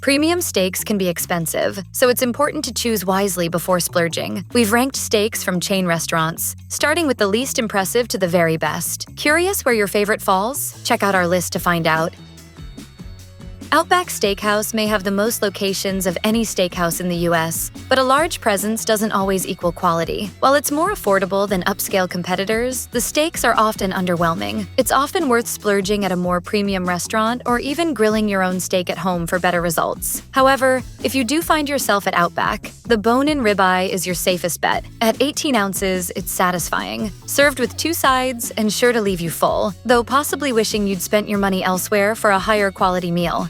Premium steaks can be expensive, so it's important to choose wisely before splurging. We've ranked steaks from chain restaurants, starting with the least impressive to the very best. Curious where your favorite falls? Check out our list to find out. Outback Steakhouse may have the most locations of any steakhouse in the US, but a large presence doesn't always equal quality. While it's more affordable than upscale competitors, the steaks are often underwhelming. It's often worth splurging at a more premium restaurant or even grilling your own steak at home for better results. However, if you do find yourself at Outback, the bone-in ribeye is your safest bet. At 18 ounces, it's satisfying, served with 2 sides and sure to leave you full, though possibly wishing you'd spent your money elsewhere for a higher quality meal.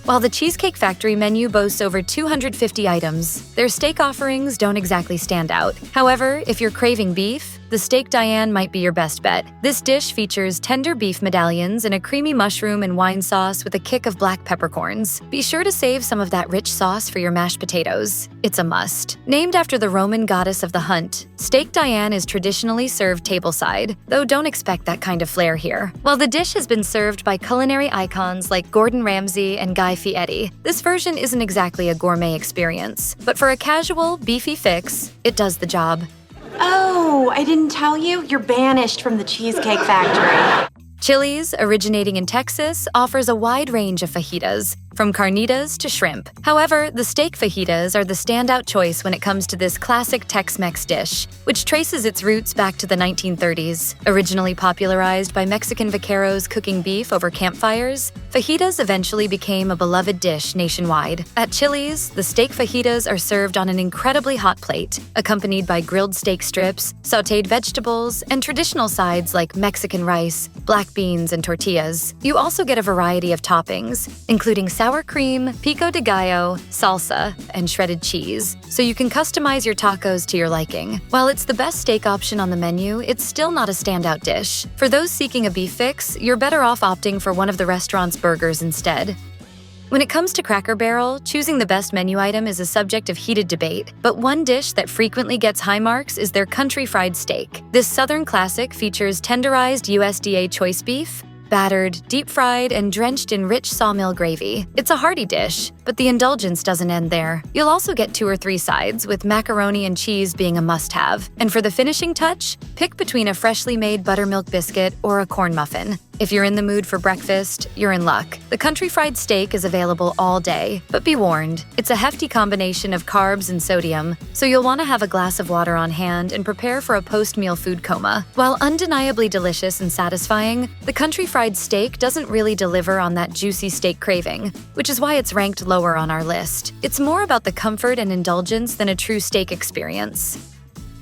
While the Cheesecake Factory menu boasts over 250 items, their steak offerings don't exactly stand out. However, if you're craving beef, the Steak Diane might be your best bet. This dish features tender beef medallions and a creamy mushroom and wine sauce with a kick of black peppercorns. Be sure to save some of that rich sauce for your mashed potatoes. It's a must. Named after the Roman goddess of the hunt, Steak Diane is traditionally served tableside, though don't expect that kind of flair here. While the dish has been served by culinary icons like Gordon Ramsay and Guy Fieri, this version isn't exactly a gourmet experience. But for a casual, beefy fix, it does the job. Oh, I didn't tell you? You're banished from the Cheesecake Factory. Chili's, originating in Texas, offers a wide range of fajitas, from carnitas to shrimp. However, the steak fajitas are the standout choice when it comes to this classic Tex-Mex dish, which traces its roots back to the 1930s. Originally popularized by Mexican vaqueros cooking beef over campfires, fajitas eventually became a beloved dish nationwide. At Chili's, the steak fajitas are served on an incredibly hot plate, accompanied by grilled steak strips, sautéed vegetables, and traditional sides like Mexican rice, black beans, and tortillas. You also get a variety of toppings, including sour cream, pico de gallo, salsa, and shredded cheese, so you can customize your tacos to your liking. While it's the best steak option on the menu, it's still not a standout dish. For those seeking a beef fix, you're better off opting for one of the restaurant's burgers instead. When it comes to Cracker Barrel, choosing the best menu item is a subject of heated debate, but one dish that frequently gets high marks is their country fried steak. This Southern classic features tenderized USDA choice beef, battered, deep-fried, and drenched in rich sawmill gravy. It's a hearty dish, but the indulgence doesn't end there. You'll also get 2 or 3 sides, with macaroni and cheese being a must-have. And for the finishing touch, pick between a freshly made buttermilk biscuit or a corn muffin. If you're in the mood for breakfast, you're in luck. The country fried steak is available all day, but be warned, it's a hefty combination of carbs and sodium, so you'll want to have a glass of water on hand and prepare for a post-meal food coma. While undeniably delicious and satisfying, the country fried steak doesn't really deliver on that juicy steak craving, which is why it's ranked lower on our list. It's more about the comfort and indulgence than a true steak experience.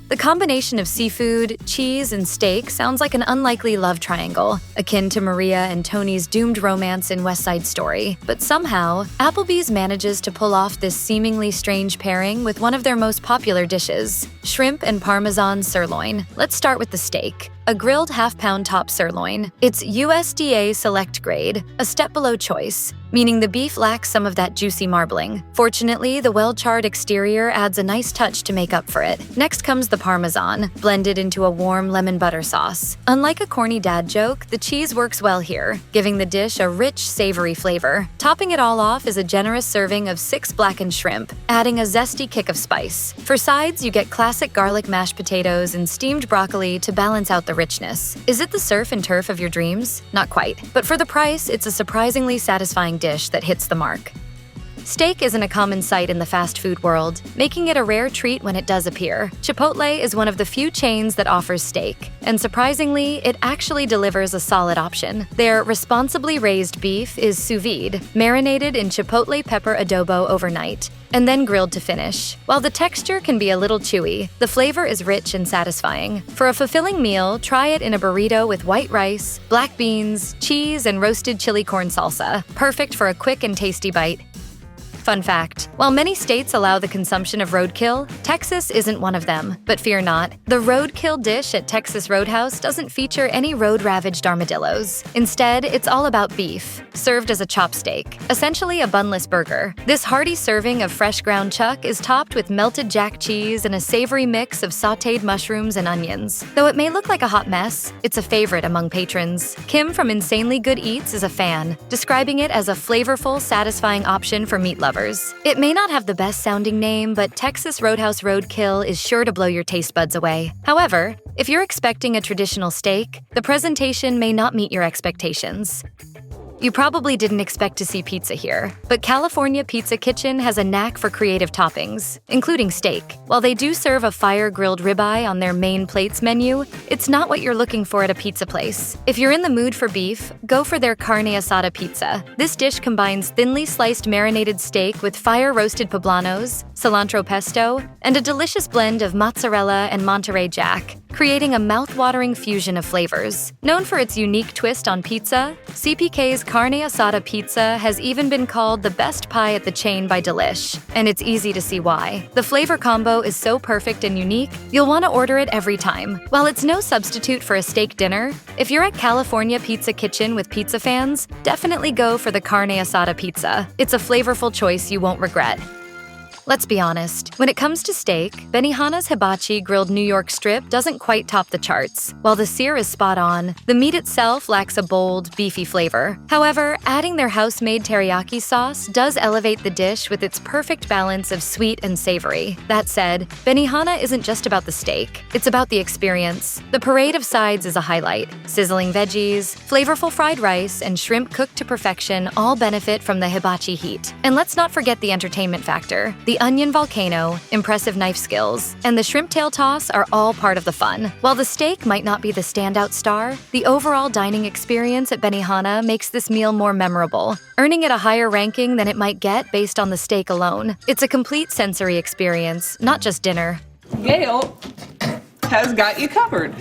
The combination of seafood, cheese, and steak sounds like an unlikely love triangle, akin to Maria and Tony's doomed romance in West Side Story. But somehow, Applebee's manages to pull off this seemingly strange pairing with one of their most popular dishes, shrimp and Parmesan sirloin. Let's start with the steak. A grilled half-pound top sirloin. It's USDA select grade, a step below choice, meaning the beef lacks some of that juicy marbling. Fortunately, the well-charred exterior adds a nice touch to make up for it. Next comes the Parmesan, blended into a warm lemon butter sauce. Unlike a corny dad joke, the cheese works well here, giving the dish a rich, savory flavor. Topping it all off is a generous serving of 6 blackened shrimp, adding a zesty kick of spice. For sides, you get classic garlic mashed potatoes and steamed broccoli to balance out the richness. Is it the surf and turf of your dreams? Not quite. But for the price, it's a surprisingly satisfying dish that hits the mark. Steak isn't a common sight in the fast food world, making it a rare treat when it does appear. Chipotle is one of the few chains that offers steak, and surprisingly, it actually delivers a solid option. Their responsibly raised beef is sous vide, marinated in chipotle pepper adobo overnight, and then grilled to finish. While the texture can be a little chewy, the flavor is rich and satisfying. For a fulfilling meal, try it in a burrito with white rice, black beans, cheese, and roasted chili corn salsa. Perfect for a quick and tasty bite. Fun fact, while many states allow the consumption of roadkill, Texas isn't one of them. But fear not, the roadkill dish at Texas Roadhouse doesn't feature any road-ravaged armadillos. Instead, it's all about beef, served as a chop steak, essentially a bunless burger. This hearty serving of fresh ground chuck is topped with melted jack cheese and a savory mix of sautéed mushrooms and onions. Though it may look like a hot mess, it's a favorite among patrons. Kim from Insanely Good Eats is a fan, describing it as a flavorful, satisfying option for meat lovers. It may not have the best-sounding name, but Texas Roadhouse Roadkill is sure to blow your taste buds away. However, if you're expecting a traditional steak, the presentation may not meet your expectations. You probably didn't expect to see pizza here, but California Pizza Kitchen has a knack for creative toppings, including steak. While they do serve a fire-grilled ribeye on their main plates menu, it's not what you're looking for at a pizza place. If you're in the mood for beef, go for their carne asada pizza. This dish combines thinly sliced marinated steak with fire-roasted poblanos, cilantro pesto, and a delicious blend of mozzarella and Monterey Jack, creating a mouth-watering fusion of flavors. Known for its unique twist on pizza, CPK's carne asada pizza has even been called the best pie at the chain by Delish, and it's easy to see why. The flavor combo is so perfect and unique, you'll want to order it every time. While it's no substitute for a steak dinner, if you're at California Pizza Kitchen with pizza fans, definitely go for the carne asada pizza. It's a flavorful choice you won't regret. Let's be honest, when it comes to steak, Benihana's hibachi grilled New York strip doesn't quite top the charts. While the sear is spot on, the meat itself lacks a bold, beefy flavor. However, adding their house-made teriyaki sauce does elevate the dish with its perfect balance of sweet and savory. That said, Benihana isn't just about the steak, it's about the experience. The parade of sides is a highlight. Sizzling veggies, flavorful fried rice, and shrimp cooked to perfection all benefit from the hibachi heat. And let's not forget the entertainment factor. The onion volcano, impressive knife skills, and the shrimp tail toss are all part of the fun. While the steak might not be the standout star, the overall dining experience at Benihana makes this meal more memorable, earning it a higher ranking than it might get based on the steak alone. It's a complete sensory experience, not just dinner. Gail has got you covered.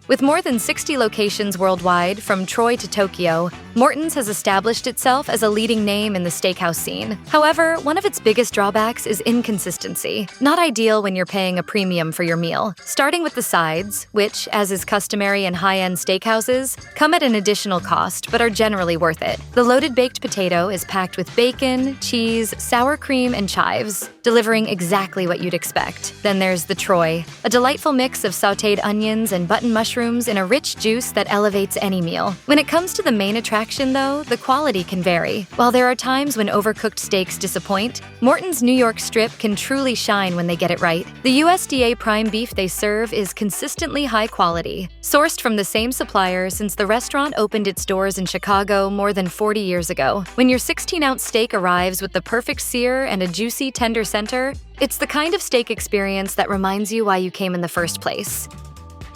With more than 60 locations worldwide, from Troy to Tokyo, Morton's has established itself as a leading name in the steakhouse scene. However, one of its biggest drawbacks is inconsistency, not ideal when you're paying a premium for your meal. Starting with the sides, which, as is customary in high-end steakhouses, come at an additional cost but are generally worth it. The loaded baked potato is packed with bacon, cheese, sour cream, and chives, delivering exactly what you'd expect. Then there's the Troy, a delightful mix of sautéed onions and button mushrooms in a rich juice that elevates any meal. When it comes to the main attraction, though, the quality can vary. While there are times when overcooked steaks disappoint, Morton's New York strip can truly shine when they get it right. The USDA prime beef they serve is consistently high quality, sourced from the same supplier since the restaurant opened its doors in Chicago more than 40 years ago. When your 16-ounce steak arrives with the perfect sear and a juicy, tender center, it's the kind of steak experience that reminds you why you came in the first place.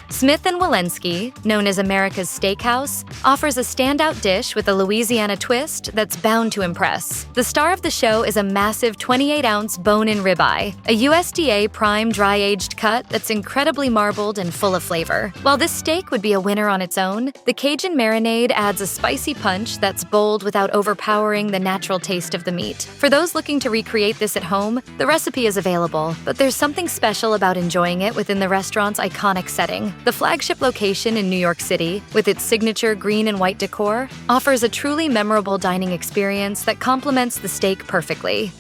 Smith & Wollensky, known as America's Steakhouse, offers a standout dish with a Louisiana twist that's bound to impress. The star of the show is a massive 28-ounce bone-in ribeye, a USDA prime dry-aged cut that's incredibly marbled and full of flavor. While this steak would be a winner on its own, the Cajun marinade adds a spicy punch that's bold without overpowering the natural taste of the meat. For those looking to recreate this at home, the recipe is available, but there's something special about enjoying it within the restaurant's iconic setting. The flagship location in New York City, with its signature green and white decor, offers a truly memorable dining experience that complements the steak perfectly.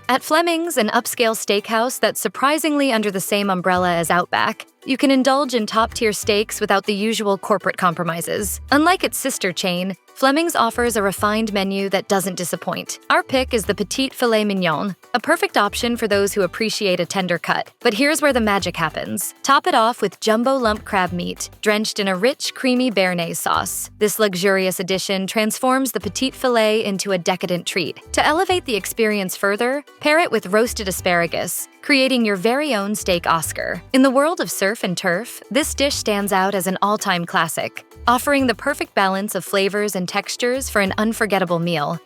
At Fleming's, an upscale steakhouse that's surprisingly under the same umbrella as Outback, you can indulge in top-tier steaks without the usual corporate compromises. Unlike its sister chain, Fleming's offers a refined menu that doesn't disappoint. Our pick is the Petite Filet Mignon, a perfect option for those who appreciate a tender cut. But here's where the magic happens. Top it off with jumbo lump crab meat, drenched in a rich, creamy béarnaise sauce. This luxurious addition transforms the petite filet into a decadent treat. To elevate the experience further, pair it with roasted asparagus, creating your very own steak Oscar. In the world of surf and turf, this dish stands out as an all-time classic, offering the perfect balance of flavors and textures for an unforgettable meal.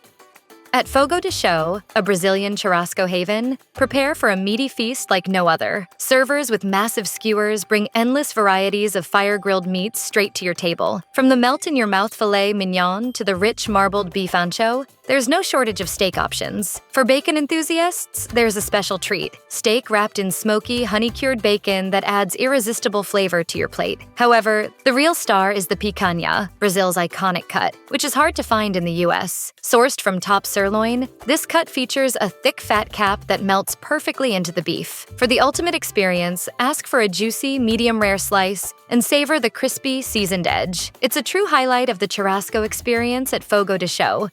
At Fogo de Chão, a Brazilian churrasco haven, prepare for a meaty feast like no other. Servers with massive skewers bring endless varieties of fire-grilled meats straight to your table. From the melt-in-your-mouth filet mignon to the rich marbled beef ancho, there's no shortage of steak options. For bacon enthusiasts, there's a special treat: steak wrapped in smoky, honey-cured bacon that adds irresistible flavor to your plate. However, the real star is the picanha, Brazil's iconic cut, which is hard to find in the US. Sourced from top sirloin, this cut features a thick fat cap that melts perfectly into the beef. For the ultimate experience, ask for a juicy, medium-rare slice and savor the crispy, seasoned edge. It's a true highlight of the churrasco experience at Fogo de Chão.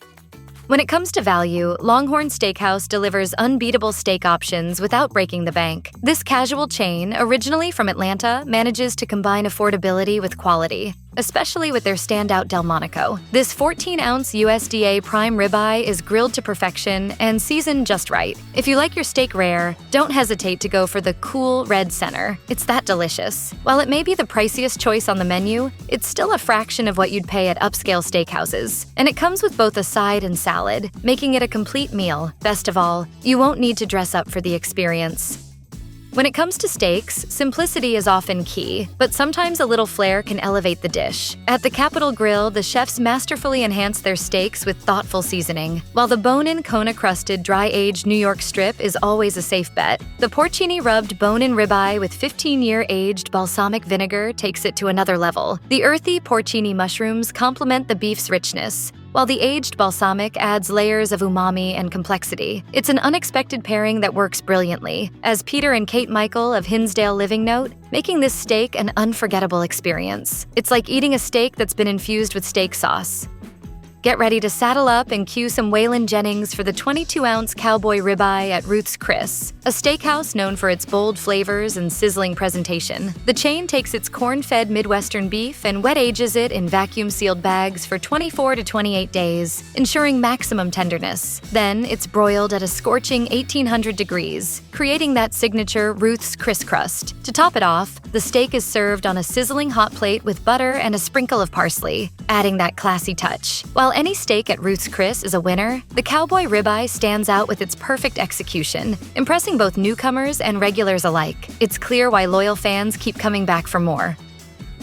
When it comes to value, LongHorn Steakhouse delivers unbeatable steak options without breaking the bank. This casual chain, originally from Atlanta, manages to combine affordability with quality, especially with their standout Delmonico. This 14-ounce USDA prime ribeye is grilled to perfection and seasoned just right. If you like your steak rare, don't hesitate to go for the cool red center. It's that delicious. While it may be the priciest choice on the menu, it's still a fraction of what you'd pay at upscale steakhouses. And it comes with both a side and salad, making it a complete meal. Best of all, you won't need to dress up for the experience. When it comes to steaks, simplicity is often key, but sometimes a little flair can elevate the dish. At the Capital Grille, the chefs masterfully enhance their steaks with thoughtful seasoning. While the bone-in Kona-crusted dry-aged New York strip is always a safe bet, the porcini-rubbed bone-in ribeye with 15-year aged balsamic vinegar takes it to another level. The earthy porcini mushrooms complement the beef's richness, while the aged balsamic adds layers of umami and complexity. It's an unexpected pairing that works brilliantly, as Peter and Kate Michael of Hinsdale Living note, making this steak an unforgettable experience. It's like eating a steak that's been infused with steak sauce. Get ready to saddle up and cue some Waylon Jennings for the 22-ounce cowboy ribeye at Ruth's Chris, a steakhouse known for its bold flavors and sizzling presentation. The chain takes its corn-fed Midwestern beef and wet ages it in vacuum-sealed bags for 24 to 28 days, ensuring maximum tenderness. Then it's broiled at a scorching 1800 degrees, creating that signature Ruth's Chris crust. To top it off, the steak is served on a sizzling hot plate with butter and a sprinkle of parsley, adding that classy touch. While any steak at Ruth's Chris is a winner, the cowboy ribeye stands out with its perfect execution, impressing both newcomers and regulars alike. It's clear why loyal fans keep coming back for more.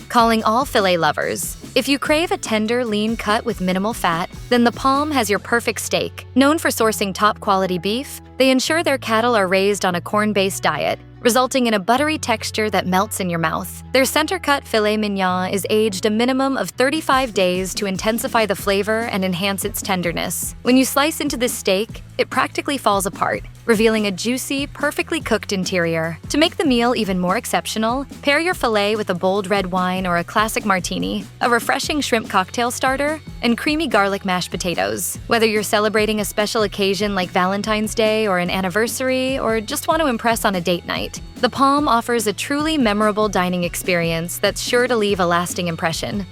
Calling all filet lovers. If you crave a tender, lean cut with minimal fat, then the Palm has your perfect steak. Known for sourcing top-quality beef, they ensure their cattle are raised on a corn-based diet, resulting in a buttery texture that melts in your mouth. Their center-cut filet mignon is aged a minimum of 35 days to intensify the flavor and enhance its tenderness. When you slice into this steak, it practically falls apart, revealing a juicy, perfectly cooked interior. To make the meal even more exceptional, pair your filet with a bold red wine or a classic martini, a refreshing shrimp cocktail starter, and creamy garlic mashed potatoes. Whether you're celebrating a special occasion like Valentine's Day or an anniversary, or just want to impress on a date night, the Palm offers a truly memorable dining experience that's sure to leave a lasting impression.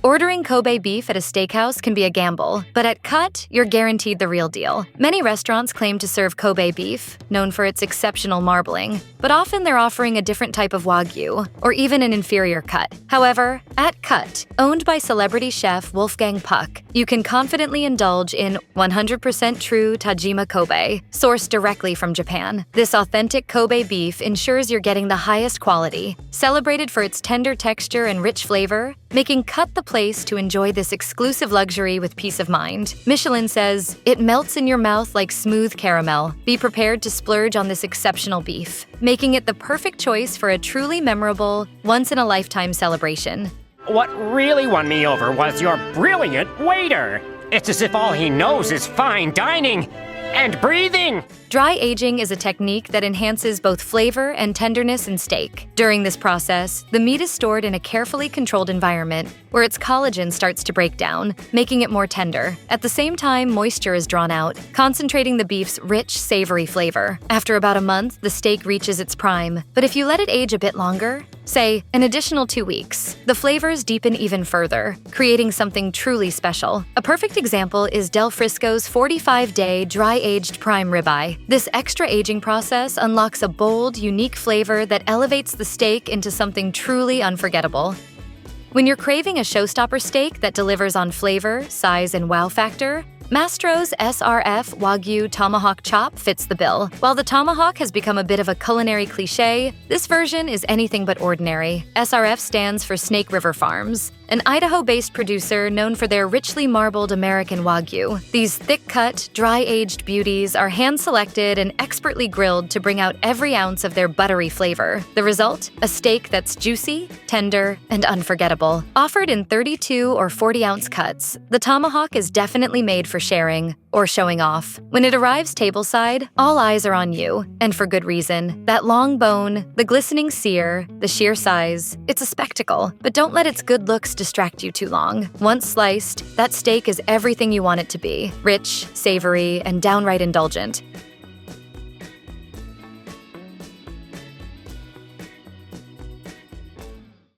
Ordering Kobe beef at a steakhouse can be a gamble, but at Cut, you're guaranteed the real deal. Many restaurants claim to serve Kobe beef, known for its exceptional marbling, but often they're offering a different type of Wagyu, or even an inferior cut. However, at Cut, owned by celebrity chef Wolfgang Puck, you can confidently indulge in 100% true Tajima Kobe, sourced directly from Japan. This authentic Kobe beef ensures you're getting the highest quality, celebrated for its tender texture and rich flavor, making Cut the place to enjoy this exclusive luxury with peace of mind. Michelin says, "It melts in your mouth like smooth caramel. Be prepared to splurge on this exceptional beef," making it the perfect choice for a truly memorable, once-in-a-lifetime celebration. What really won me over was your brilliant waiter. It's as if all he knows is fine dining and breathing. Dry aging is a technique that enhances both flavor and tenderness in steak. During this process, the meat is stored in a carefully controlled environment where its collagen starts to break down, making it more tender. At the same time, moisture is drawn out, concentrating the beef's rich, savory flavor. After about a month, the steak reaches its prime. But if you let it age a bit longer, say an additional 2 weeks, the flavors deepen even further, creating something truly special. A perfect example is Del Frisco's 45-day dry-aged prime ribeye. This extra aging process unlocks a bold, unique flavor that elevates the steak into something truly unforgettable. When you're craving a showstopper steak that delivers on flavor, size, and wow factor, Mastro's SRF Wagyu Tomahawk Chop fits the bill. While the tomahawk has become a bit of a culinary cliche, this version is anything but ordinary. SRF stands for Snake River Farms, an Idaho-based producer known for their richly marbled American Wagyu. These thick-cut, dry-aged beauties are hand-selected and expertly grilled to bring out every ounce of their buttery flavor. The result? A steak that's juicy, tender, and unforgettable. Offered in 32 or 40-ounce cuts, the tomahawk is definitely made for sharing or showing off. When it arrives tableside, all eyes are on you, and for good reason. That long bone, the glistening sear, the sheer size, it's a spectacle, but don't let its good looks distract you too long. Once sliced, that steak is everything you want it to be: rich, savory, and downright indulgent.